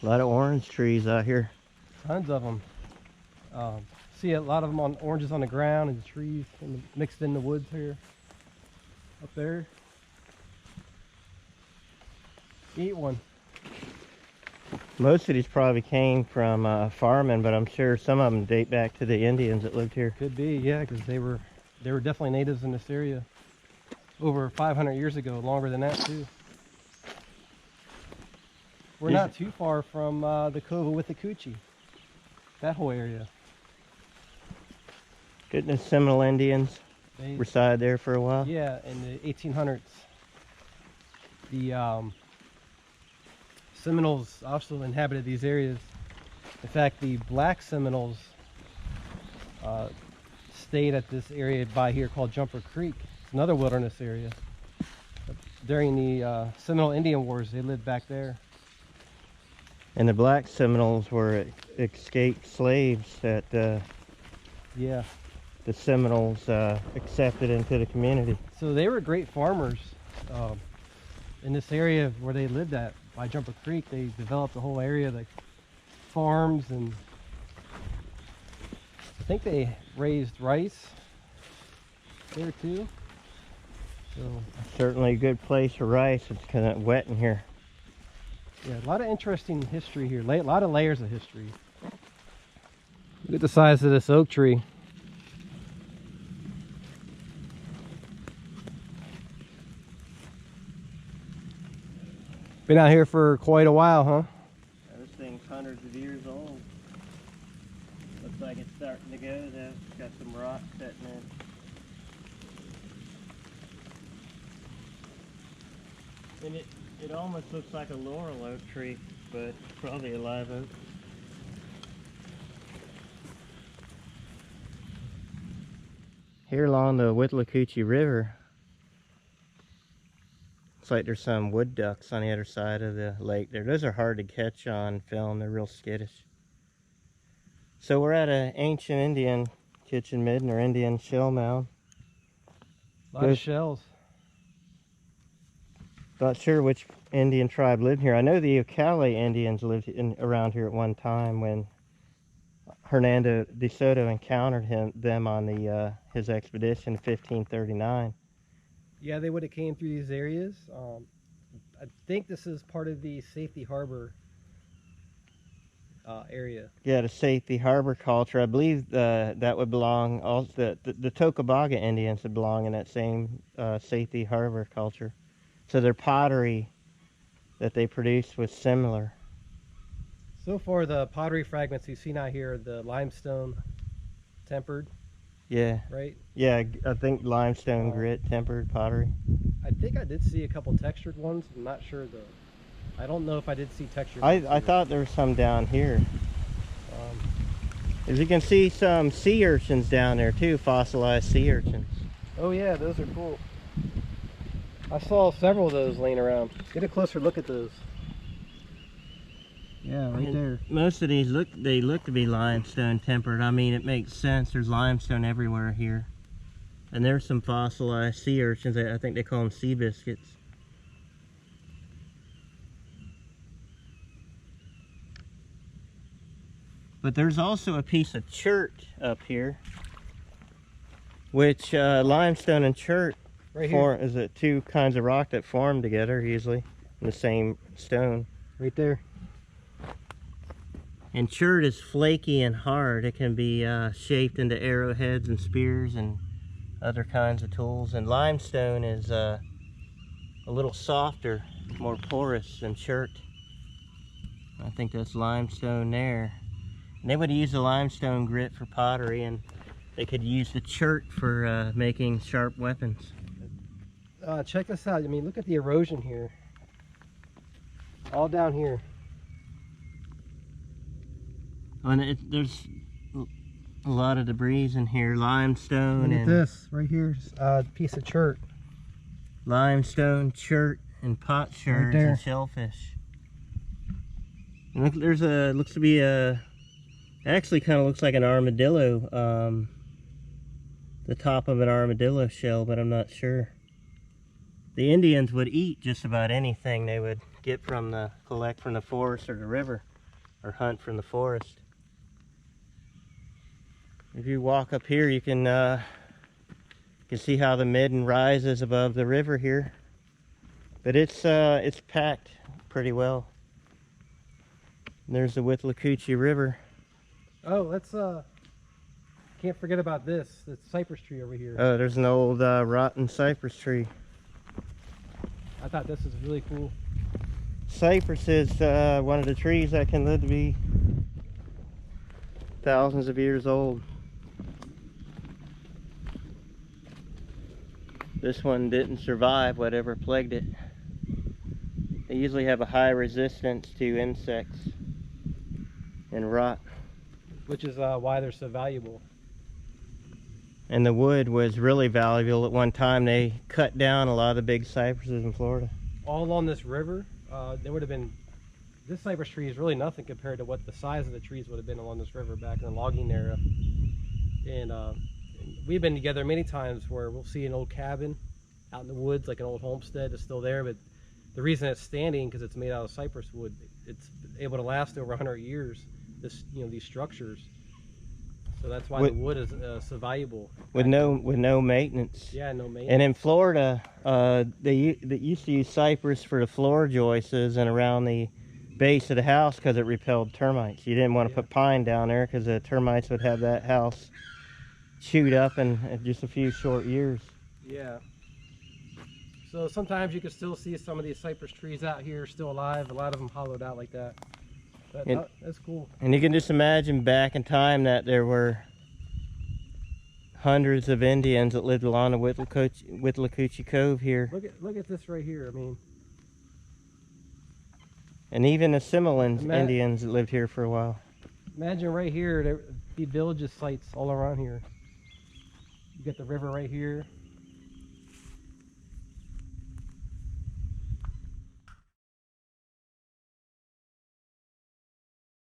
A lot of orange trees out here. Tons of them. See a lot of them on oranges on the ground and trees mixed in the woods here. Up there. Eat one. Most of these probably came from farming, but I'm sure some of them date back to the Indians that lived here. Could be, yeah, because they were definitely natives in this area over 500 years ago, longer than that too. We're not too far from the Cove of Withlacoochee, that whole area. Didn't the Seminole Indians reside there for a while? Yeah, in the 1800s. The Seminoles also inhabited these areas. In fact, the black Seminoles stayed at this area by here called Jumper Creek. It's another wilderness area. During the Seminole Indian Wars, they lived back there. And the black Seminoles were escaped slaves that yeah, the Seminoles accepted into the community. So they were great farmers. In this area where they lived at, by Jumper Creek, they developed the whole area, like farms, and I think they raised rice there too. So certainly a good place for rice. It's kind of wet in here. Yeah, a lot of interesting history here. A lot of layers of history. Look at the size of this oak tree. Been out here for quite a while, huh? This thing's hundreds of years old. Looks like it's starting to go though. It's got some rock setting in. And it almost looks like a laurel oak tree, but it's probably a live oak. Here along the Withlacoochee River, looks like there's some wood ducks on the other side of the lake there. Those are hard to catch on film. They're real skittish. So we're at an ancient Indian kitchen midden, or Indian shell mound. A lot of shells. Not sure which Indian tribe lived here. I know the Ocala Indians lived around here at one time when Hernando de Soto encountered them on his expedition in 1539. Yeah, they would have came through these areas. I think this is part of the Safety Harbor area. Yeah, the Safety Harbor culture. I believe that would belong also the Tocobaga Indians would belong in that same Safety Harbor culture. So their pottery that they produced was similar. So far, the pottery fragments you've seen out here, the limestone tempered. Yeah. Right? Yeah, I think limestone grit tempered pottery. I think I did see a couple textured ones. I'm not sure though. I don't know if I did see textured ones. I thought there was some down here. As you can see, some sea urchins down there too, fossilized sea urchins. Oh yeah, those are cool. I saw several of those laying around. Get a closer look at those. Yeah, right there. Most of these look to be limestone tempered. I mean, it makes sense. There's limestone everywhere here. And there's some fossilized sea urchins. I think they call them sea biscuits. But there's also a piece of chert up here, which limestone and chert is two kinds of rock that form together usually in the same stone. Right there. And chert is flaky and hard. It can be shaped into arrowheads and spears and other kinds of tools. And limestone is a little softer, more porous than chert. I think that's limestone there. And they would use the limestone grit for pottery, and they could use the chert for making sharp weapons. Check this out. I mean, look at the erosion here. All down here. And there's a lot of debris in here. Limestone. Look at this right here. Piece of chert. Limestone, chert, and pot sherds and shellfish. And look, there's looks to be actually kind of looks like an armadillo. The top of an armadillo shell, but I'm not sure. The Indians would eat just about anything they would collect from the forest or the river. or hunt from the forest. If you walk up here, you can see how the Midden rises above the river here. But it's packed pretty well. And there's the Withlacoochee River. Oh, let's can't forget about this cypress tree over here. Oh, there's an old rotten cypress tree. I thought this was really cool. Cypress is one of the trees that can live to be thousands of years old. This one didn't survive whatever plagued it. They usually have a high resistance to insects and rot. Which is why they're so valuable. And the wood was really valuable at one time. They cut down a lot of the big cypresses in Florida. All along this river, there would have been, this cypress tree is really nothing compared to what the size of the trees would have been along this river back in the logging era. And we've been together many times where we'll see an old cabin out in the woods, like an old homestead is still there, but the reason it's standing because it's made out of cypress wood. It's able to last over 100 years. This, these structures. So that's why the wood is so valuable. With no maintenance. Yeah, no maintenance. And in Florida, they used to use cypress for the floor joists and around the base of the house because it repelled termites. You didn't want to put pine down there because the termites would have that house chewed up in just a few short years. Yeah. So sometimes you can still see some of these cypress trees out here still alive. A lot of them hollowed out like that. But that's cool. And you can just imagine back in time that there were hundreds of Indians that lived along the Withlacoochee Cove here. Look at this right here. I mean, and even the Assimilan Indians that lived here for a while. Imagine right here, there'd be villages sites all around here. You got the river right here.